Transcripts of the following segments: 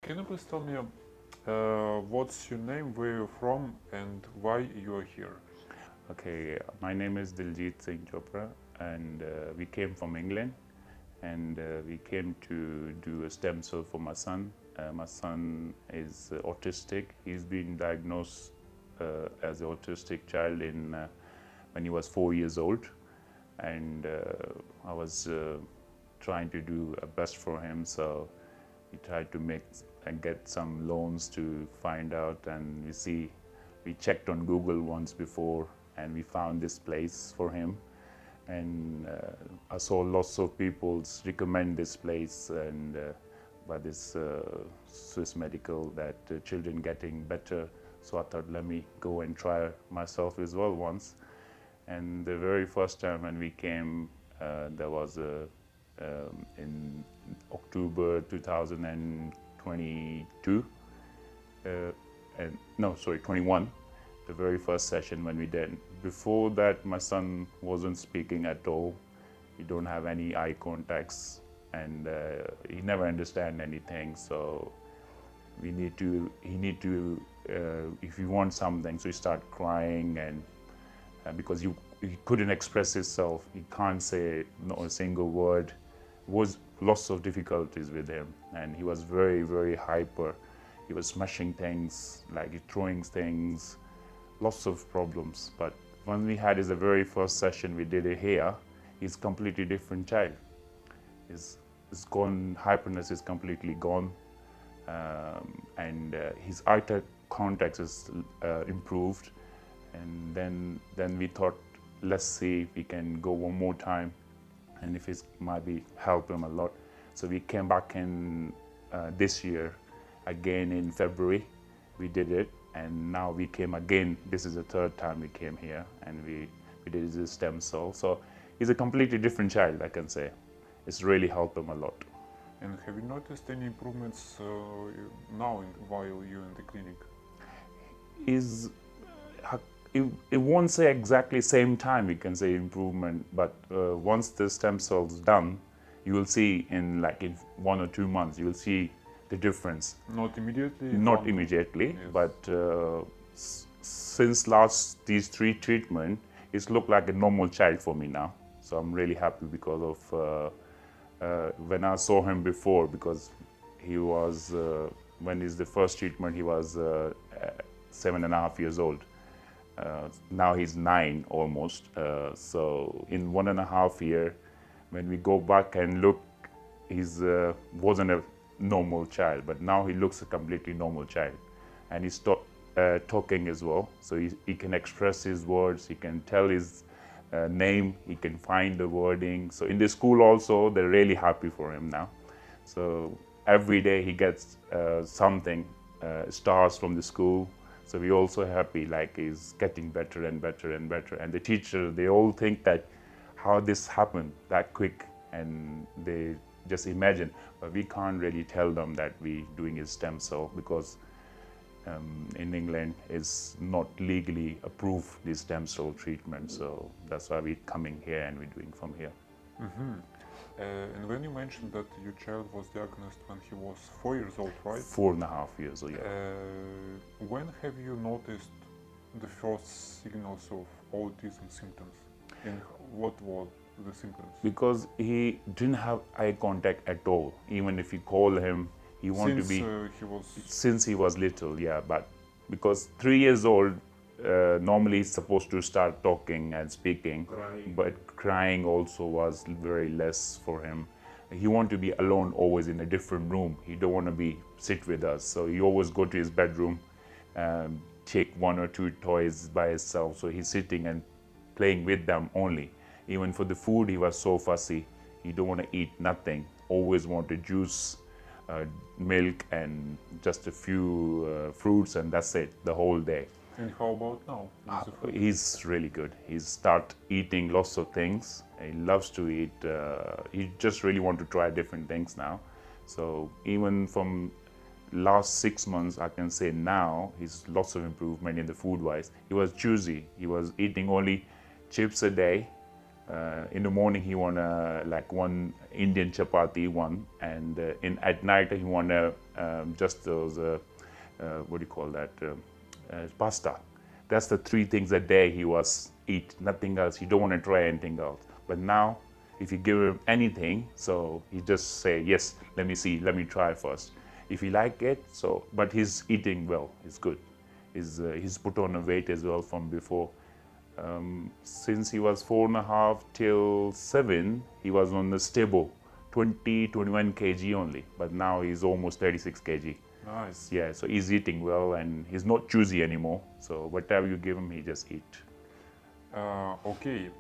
Can you please tell me what's your name, where you're from, and why you are here? Okay, my name is Diljit Singh Chopra, and we came from England, and we came to do a stem cell for my son. My son is autistic. He's been diagnosed as an autistic child when he was 4 years old, and I was trying to do a best for him. So we tried to make and get some loans to find out, and we checked on Google once before, and we found this place for him. And I saw lots of people recommend this place and by this Swiss Medical that children getting better. So I thought, let me go and try myself as well once. And the very first time when we came, there was in October 2022, and no, sorry, 21. The very first session when we did. Before that, my son wasn't speaking at all. He don't have any eye contacts, and he never understand anything. So he need to, if he wants something, so he start crying, and because he couldn't express himself, he can't say not a single word. Was lots of difficulties with him, and he was very, very hyper. He was smashing things, like throwing things, lots of problems. But when we had his very first session, we did it here, he's completely different child. It's gone, hyperness is completely gone, and his eye contact is improved. And then we thought, let's see if we can go one more time, and if it might be help him a lot. So we came back in this year again in February. We did it, and now we came again. This is the third time we came here, and we did the stem cell. So he's a completely different child, I can say. It's really helped him a lot. And have you noticed any improvements now while you're in the clinic? It won't say exactly same time we can say improvement, but once the stem cell's done, you will see in 1 or 2 months, you will see the difference. Not immediately? Not immediately, yes. But since these 3 treatments, it's looked like a normal child for me now. So I'm really happy because of when I saw him before, because he was, when is the first treatment, he was 7.5 years old. Now he's 9 almost. So in 1.5 years, when we go back and look, he's wasn't a normal child, but now he looks a completely normal child, and he's talking as well. So he can express his words, he can tell his name, he can find the wording. So in the school also, they're really happy for him now. So every day he gets something, stars from the school. So we're also happy, like he's getting better and better and better. And the teacher, they all think that how this happened that quick, and they just imagine, but we can't really tell them that we're doing his stem cell, because in England it's not legally approved, this stem cell treatment. So that's why we're coming here and we're doing from here. Mm-hmm. And when you mentioned that your child was diagnosed when he was 4 years old, right? 4.5 years old, yeah. When have you noticed the first signals of autism symptoms, and what were the symptoms? Because he didn't have eye contact at all. Even if you call him, he wanted to be... Since he was little, yeah. But because 3 years old, normally he's supposed to start talking and speaking, but crying also was very less for him. He wanted to be alone, always in a different room. He don't want to sit with us. So he always go to his bedroom, take 1 or 2 toys by himself. So he's sitting and playing with them only. Even for the food, he was so fussy. He don't want to eat nothing. Always wanted juice, milk, and just a few fruits, and that's it, the whole day. And how about now? He's really good. He start eating lots of things. He loves to eat. He just really want to try different things now. So even from last 6 months, I can say now he's lots of improvement in the food wise. He was choosy. He was eating only chips a day, In the morning he want like one Indian chapati, one, and at night he want just those what do you call that, pasta. That's the three things a day he was eat, nothing else. He don't want to try anything else. But now, if you give him anything, so he just say, yes, let me see, let me try first. If he like it, so, but he's eating well, he's good. He's put on a weight as well from before. Since he was 4.5 till 7, he was on the stable, 21 kg only, but now he's almost 36 kg. Nice. Yeah, so he's eating well and he's not choosy anymore. So whatever you give him, he just eat. Okay.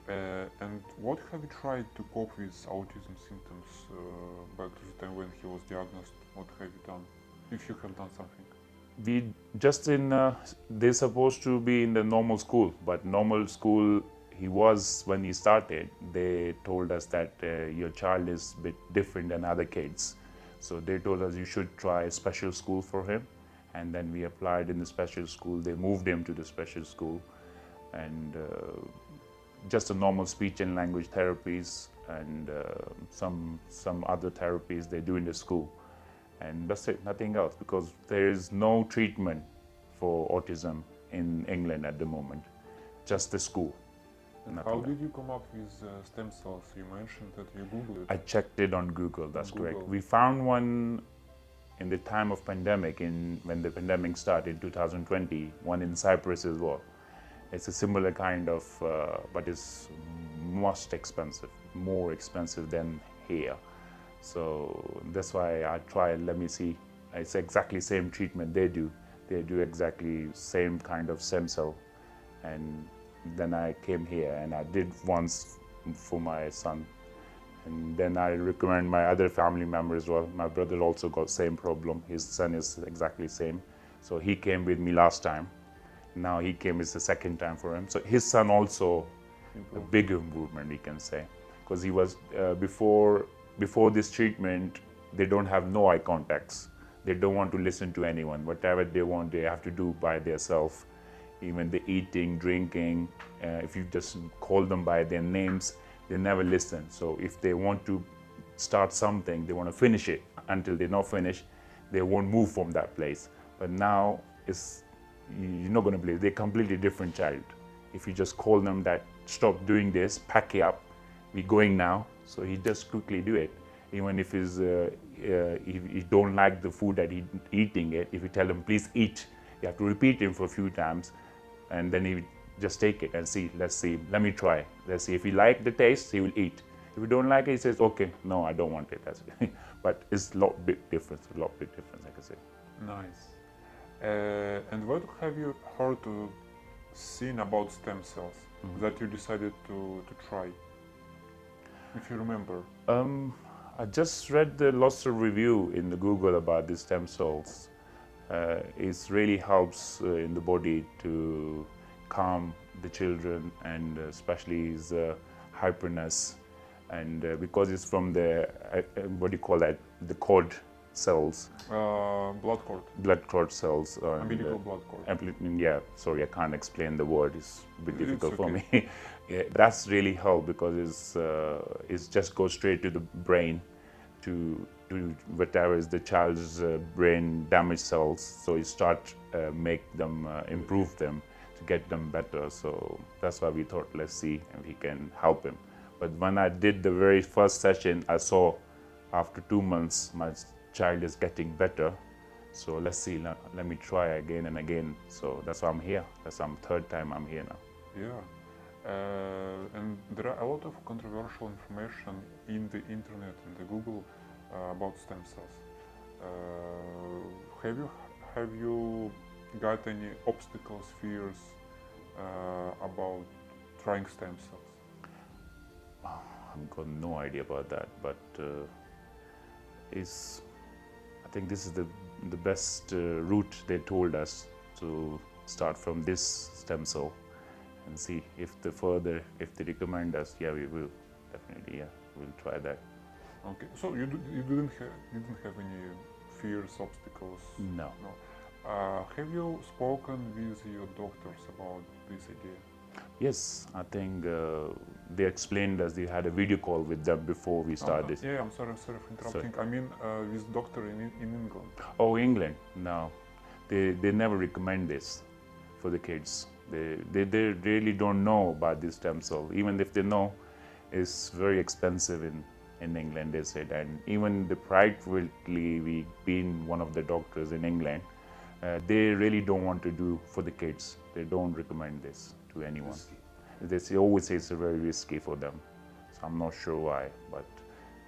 And what have you tried to cope with autism symptoms back to the time when he was diagnosed? What have you done, if you have done something? We just they're supposed to be in the normal school, but normal school he was when he started. They told us that your child is a bit different than other kids. So they told us you should try a special school for him. And then we applied in the special school. They moved him to the special school. And just a normal speech and language therapies and some other therapies they do in the school. And that's it, nothing else, because there is no treatment for autism in England at the moment, just the school. How did you come up with stem cells? You mentioned that you Googled it. I checked it on Google, that's correct. Google. We found one in the time of pandemic, when the pandemic started in 2020, one in Cyprus as well. It's a similar kind of, but it's most expensive, more expensive than here. So that's why I tried, let me see. It's exactly same treatment they do. They do exactly same kind of stem cell. And then I came here and I did once for my son. And then I recommend my other family members as well. My brother also got same problem. His son is exactly same. So he came with me last time. Now he came, it's the second time for him. So his son also a big improvement, we can say. Because he was, before this treatment, they don't have no eye contacts. They don't want to listen to anyone. Whatever they want, they have to do by themselves. Even the eating, drinking, if you just call them by their names, they never listen. So if they want to start something, they want to finish it. Until they're not finished, they won't move from that place. But now, you're not going to believe, they're a completely different child. If you just call them that, stop doing this, pack it up, we're going now. So he just quickly do it. Even if he don't like the food that he's eating it, if you tell him, please eat, you have to repeat him for a few times. And then he just take it and see, let's see, let me try. Let's see, if he like the taste, he will eat. If you don't like it, he says, okay, no, I don't want it. That's it. But it's a lot big difference, I can say. Nice. And what have you heard or seen about stem cells that you decided to try, if you remember? I just read lots of review in the Google about the stem cells. It really helps in the body to calm the children, and especially his hyperness. And because it's from the, what do you call that, the cord cells. Blood cord. Blood cord cells. Umbilical blood cord. Yeah, sorry, I can't explain the word. It's a bit difficult It's for okay. me. Yeah, that's really helped because it's just goes straight to the brain to whatever is the child's brain damaged cells. So you start make them, improve them to get them better. So that's why we thought, let's see if we can help him. But when I did the very first session, I saw after 2 months, my child is getting better. So let's see, let me try again and again. So that's why I'm here. That's the third time I'm here now. Yeah. And there are a lot of controversial information in the internet and the Google about stem cells. Have you got any obstacles, fears about trying stem cells? I've got no idea about that, but I think this is the best route they told us to start from this stem cell and see if they recommend us, yeah, we will definitely, yeah, we'll try that. Okay, so you didn't have any fears, obstacles? No. Have you spoken with your doctors about this idea? Yes, I think they explained us. They had a video call with them before we started. Yeah, I'm sorry for interrupting. I mean, with doctor in England. Oh, England? No, they never recommend this for the kids. They really don't know about this stem cell. Even if they know, it's very expensive in England, they said. And even the privately, we being one of the doctors in England, they really don't want to do for the kids. They don't recommend this to anyone. They always say it's very risky for them. So I'm not sure why, but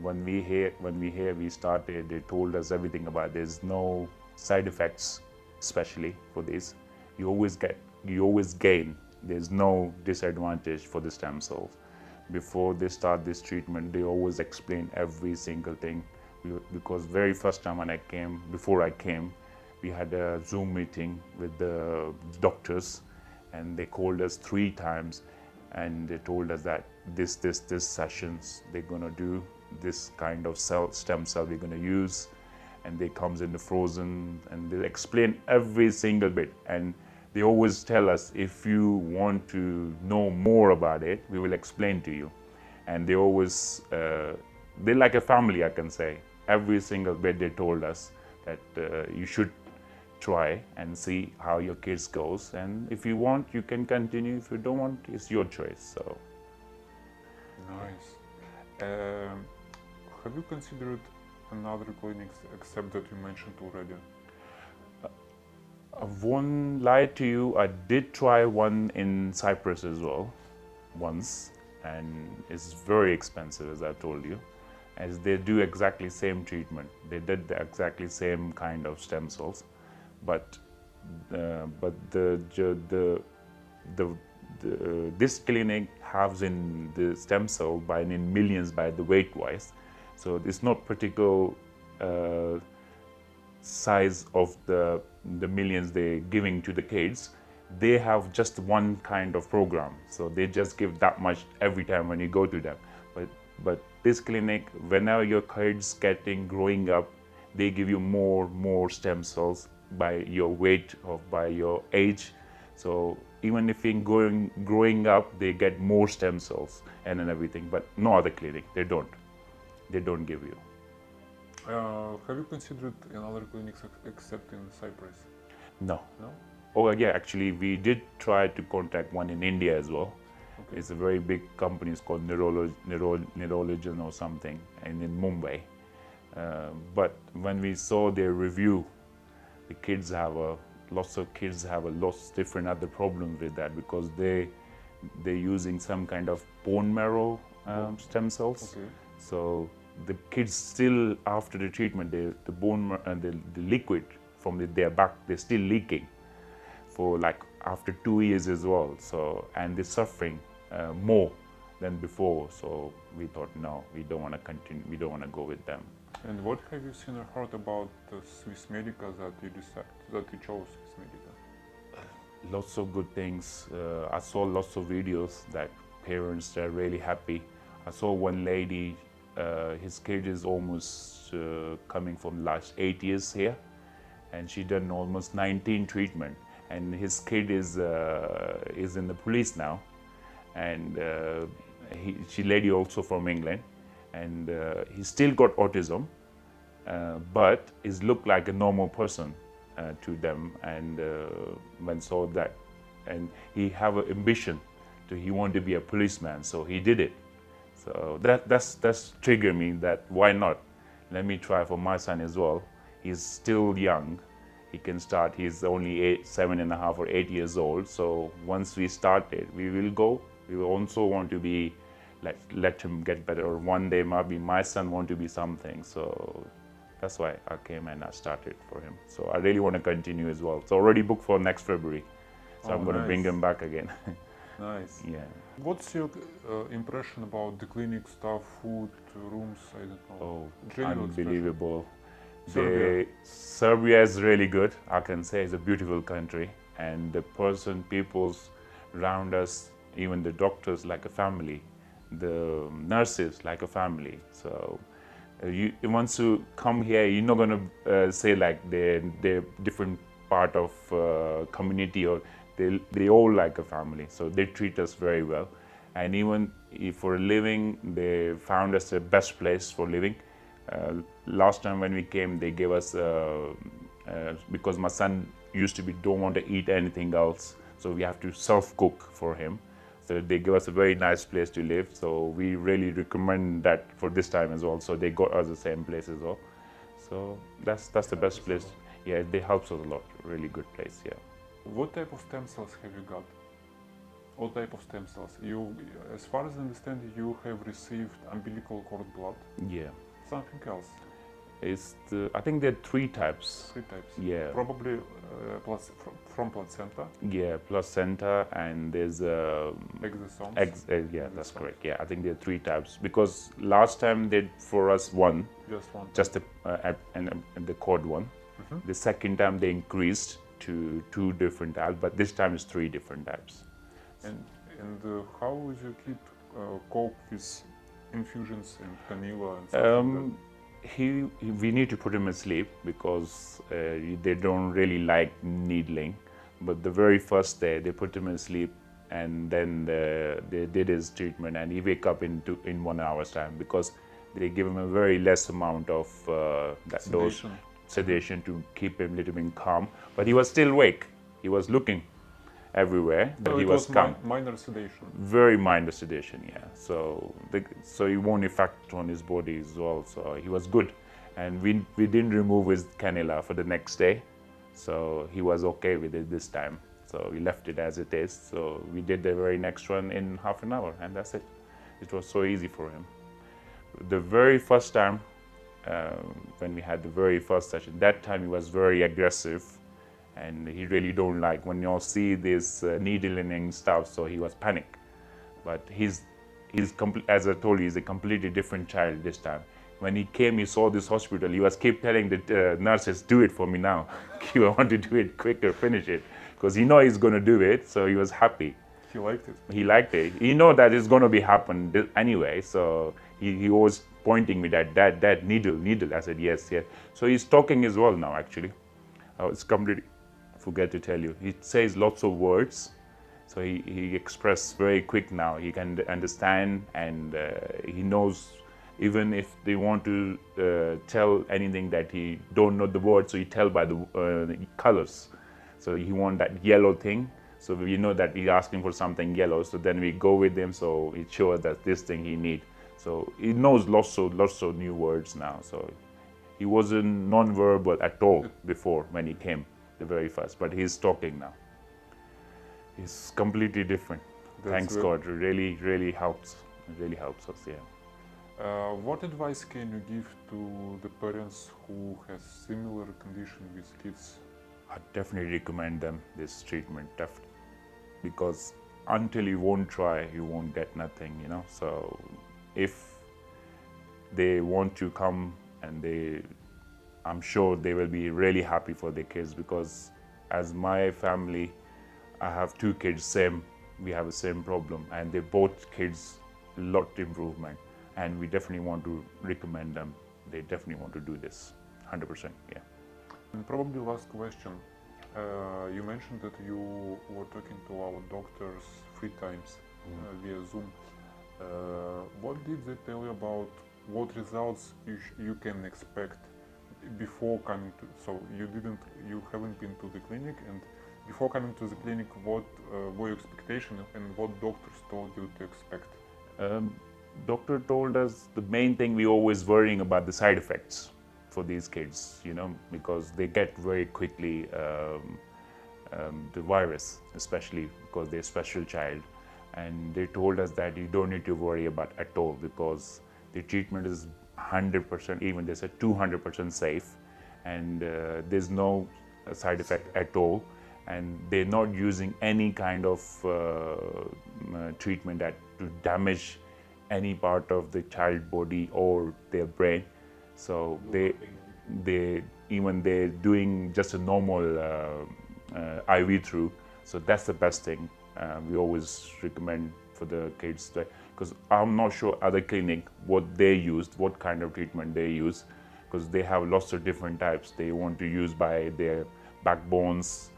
when we started, they told us everything about. There's no side effects, especially for this. You always gain. There's no disadvantage for the stem cells. Before they start this treatment, they always explain every single thing. Because very first time when before I came, we had a Zoom meeting with the doctors, and they called us 3 times, and they told us that this sessions they're gonna do, this kind of stem cell we're gonna use, and they comes in the frozen, and they explain every single bit. And they always tell us, if you want to know more about it, we will explain to you. And they always, they're like a family, I can say. Every single bit they told us that you should try and see how your kids goes. And if you want, you can continue. If you don't want, it's your choice. So. Nice. Have you considered another clinics except that you mentioned already? I won't lie to you, I did try one in Cyprus as well, once, and it's very expensive, as I told you, as they do exactly same treatment. They did the exactly same kind of stem cells, but this clinic has in the stem cell in millions by the weight wise, so it's not particular size of the millions they're giving to the kids. They have just one kind of program, so they just give that much every time when you go to them. But this clinic, whenever your kids growing up, they give you more stem cells by your weight or by your age. So even if you're growing up, they get more stem cells and everything. But no other clinic, they don't give you. Have you considered another clinics except in Cyprus? No. No? Oh yeah, actually we did try to contact one in India as well. Okay. It's a very big company. It's called Neurologen or something, and in Mumbai. But when we saw their review, lots of kids have different other problems with that, because they're using some kind of bone marrow stem cells. Okay. So the kids still, after the treatment, the bone and the liquid from their back, they're still leaking for like after 2 years as well. So, and they're suffering more than before. So we thought, no, we don't want to continue. We don't want to go with them. And what have you seen or heard about Swiss Medica that you chose Swiss Medica? Lots of good things. I saw lots of videos that parents are really happy. I saw one lady. His kid is almost coming from last 8 years here, and she done almost 19 treatment, and his kid is in the police now, and she lady also from England, and he still got autism, but is look like a normal person to them, and when saw that, and he have an ambition he want to be a policeman, so he did it. So that's triggered me that why not? Let me try for my son as well. He's still young. He can start. He's only 7.5 or 8 years old. So once we started, we will go. We will also want to be let him get better. Or one day maybe my son want to be something. So that's why I came and I started for him. So I really want to continue as well. It's already booked for next February. So I'm going to bring him back again. Nice. Yeah. What's your impression about the clinic staff, food, rooms? I don't know. Oh, unbelievable. Serbia is really good. I can say it's a beautiful country, and the peoples around us, even the doctors, like a family. The nurses, like a family. So once you come here, you're not gonna say like they're different part of community, or they all like a family, so they treat us very well. And even if for a living, they found us the best place for living. Last time when we came, they gave us because my son used to be don't want to eat anything else, so we have to self-cook for him. So they give us a very nice place to live. So we really recommend that for this time as well. So they got us the same place as well. So that's the best place. Yeah, they helps us a lot. Really good place. Yeah. What type of stem cells have you got? What type of stem cells? You, as far as I understand, you have received umbilical cord blood. Yeah. Something else? I think there are 3 types. 3 types. Yeah. Probably from placenta. Yeah, placenta, and there's exosomes. yeah, that's correct. Yeah, I think there are 3 types because last time they for us one. Just one. Just and the cord one. Mm-hmm. The second time they increased to 2 different types, but this time it's 3 different types. And how would your kid cope with infusions and cannula and stuff like that? We need to put him asleep because they don't really like needling. But the very first day they put him asleep, and then they did his treatment, and he wake up in 1 hour's time because they give him a very less amount of dose sedation to keep him a little bit calm. But he was still awake. He was looking everywhere, but so he was calm. Minor sedation. Very minor sedation, yeah. So it won't affect on his body as well. So he was good, and we didn't remove his cannula for the next day, so he was okay with it this time. So we left it as it is. So we did the very next one in half an hour, and that's it. It was so easy for him. The very first time, when we had the very first session, that time he was very aggressive. And he really don't like when you all see this needling and stuff, so he was panic. But he's as I told you, he's a completely different child this time. When he came, he saw this hospital, he was keep telling the nurses, do it for me now. I want to do it quicker, finish it. Because he know he's going to do it, so he was happy. He liked it. He liked it. He know that it's going to be happen anyway, so he was pointing me that needle. I said, yes. So he's talking as well now, actually. It's completely... forget to tell you, he says lots of words, so he expresses very quick now. He can understand, and he knows even if they want to tell anything that he don't know the word, so he tell by the colors. So he want that yellow thing, so we know that he's asking for something yellow, so then we go with him, so it shows that this thing he need. So he knows lots of new words now. So he wasn't non-verbal at all before when he came the very first, but he's talking now. He's completely different. Thanks God, it really helps. It really helps us, yeah. What advice can you give to the parents who have similar condition with kids? I definitely recommend them this treatment, definitely, because until you won't try, you won't get nothing, you know. So if they want to come, and I'm sure they will be really happy for their kids, because as my family, I have 2 kids, we have the same problem, and they both kids a lot improvement, and we definitely want to recommend them. They definitely want to do this, 100%, yeah. And probably last question. You mentioned that you were talking to our doctors 3 times via Zoom. What did they tell you about what results you can expect before coming to, so you haven't been to the clinic, and before coming to the clinic, what were your expectations and what doctors told you to expect? Doctor told us the main thing we always worrying about the side effects for these kids, you know, because they get very quickly the virus, especially because they're a special child. And they told us that you don't need to worry about at all, because the treatment is 100%, even they said 200% safe, and there's no side effect at all, and they're not using any kind of treatment that to damage any part of the child body or their brain. So they're doing just a normal IV through. So that's the best thing. We always recommend for the kids, because I'm not sure other clinic what they used, what kind of treatment they use, because they have lots of different types. They want to use by their backbones,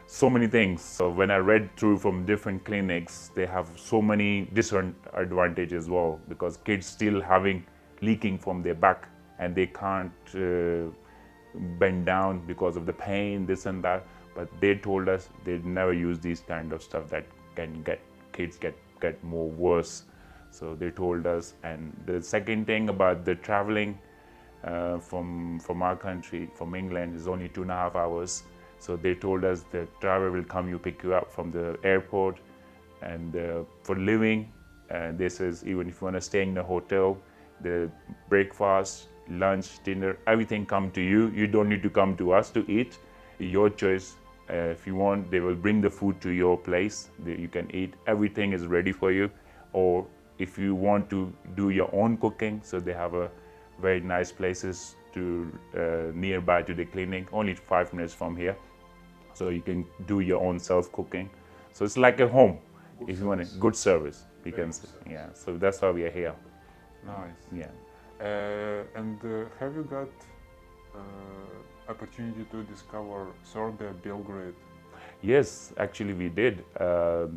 so many things. So when I read through from different clinics, they have so many disadvantages as well, because kids still having leaking from their back and they can't bend down because of the pain, this and that. But they told us they'd never use these kind of stuff that can get kids get more worse. So they told us. And the second thing about the traveling from our country, from England, is only 2.5 hours. So they told us the driver will come, you pick you up from the airport. And for living, they says even if you want to stay in a hotel, the breakfast, lunch, dinner, everything come to you. You don't need to come to us to eat. Your choice. If you want, they will bring the food to your place. You can eat. Everything is ready for you. Or if you want to do your own cooking, so they have a very nice places to nearby to the clinic, only 5 minutes from here. So you can do your own self-cooking. So it's like a home, good if service. You want a good service. We can say, yeah. So that's why we are here. Nice. Yeah. And have you got opportunity to discover Serbia, Belgrade? Yes, actually we did.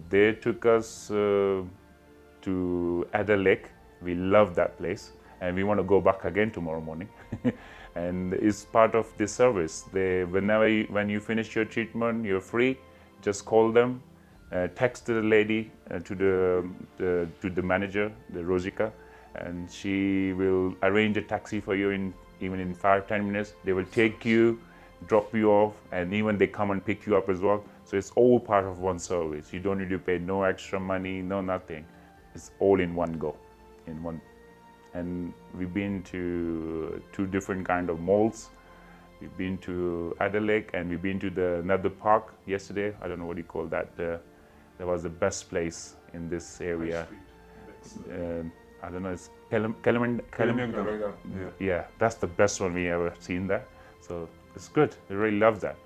They took us to Ada Lake. We love that place, and we want to go back again tomorrow morning. And it's part of this service. When you finish your treatment, you're free. Just call them, text the lady to the manager, the Rosika, and she will arrange a taxi for you even in 5-10 minutes. They will take you, drop you off, and even they come and pick you up as well. So it's all part of one service. You don't need to pay no extra money, no nothing. It's all in one go, in one. And we've been to 2 different kind of malls. We've been to Ada Lake, and we've been to another park yesterday. I don't know what you call that. That was the best place in this area. I don't know, it's Kalemegdan. Yeah, that's the best one we ever seen there. So it's good. We really love that.